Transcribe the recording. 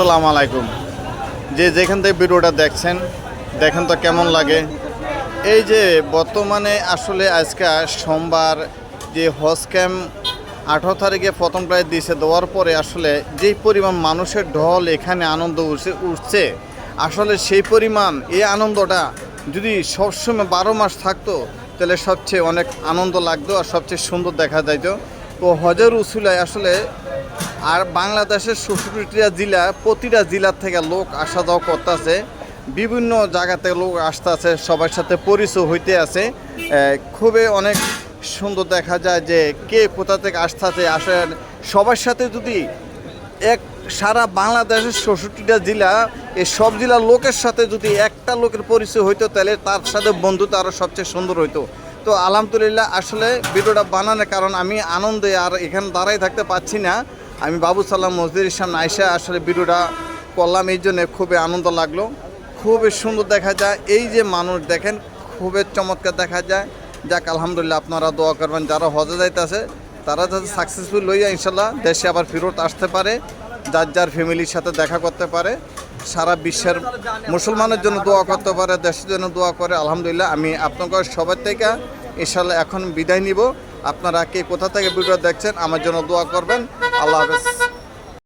আসসালামু আলাইকুম। যে যেখান থেকে ভিডিওটা দেখছেন দেখেন তো কেমন লাগে। এই যে বর্তমানে আসলে আজকে সোমবার যে হজ ক্যাম্প 18 তারিখে প্রথম প্রায় দিয়েছে, দেওয়ার পরে আসলে যেই পরিমাণ মানুষের ঢল এখানে আনন্দ উঠছে আসলে সেই পরিমাণ এই আনন্দটা যদি সবসময় 12 মাস থাকতো তাহলে সবচেয়ে অনেক আনন্দ লাগতো আর সবচেয়ে সুন্দর দেখা যাইতো। তো হজের উসিলায় আসলে আর বাংলাদেশের 64টা জেলা, প্রতিটা জেলার থেকে লোক আসা যাওয়া করতেছে, বিভিন্ন জায়গা থেকে লোক আসতেছে, সবার সাথে পরিচয় হইতে আছে। খুবই অনেক সুন্দর দেখা যায় যে কে কোথা থেকে আসতেছে। আসেন সবার সাথে যদি এক সারা বাংলাদেশের 64টা জেলা, এই সব জেলার লোকের সাথে যদি একটা লোকের পরিচয় হইতো তাহলে তার সাথে বন্ধুত্ব আরও সবচেয়ে সুন্দর হইতো। তো আলহামদুলিল্লাহ আসলে ভিডিওটা বানানোর কারণ আমি আনন্দে আর এখানে দাঁড়াই থাকতে পারছি না। আমি বাবু সালাম মসজিদের সামনে আইসা আসলে ভিডিওটা করলাম, এই জন্যে খুবই আনন্দ লাগলো। খুবই সুন্দর দেখা যায়, এই যে মানুষ দেখেন খুবই চমৎকার দেখা যায়। যাক আলহামদুলিল্লাহ, আপনারা দোয়া করবেন যারা হজে যাইতেছে তারা যাতে সাকসেসফুল হইয়া ইনশাল্লাহ দেশে আবার ফেরত আসতে পারে, যার যার ফ্যামিলির সাথে দেখা করতে পারে, সারা বিশ্বের মুসলমানের জন্য দোয়া করতে পারে, দেশের জন্য দোয়া করে। আলহামদুলিল্লাহ আমি আপনাদের সবার থেকে ইনশাল্লাহ এখন বিদায় নিব। আপনারা কে কোথা থেকে ভিডিও দেখছেন আমার জন্য দোয়া করবেন। আল্লাহ হাফেজ।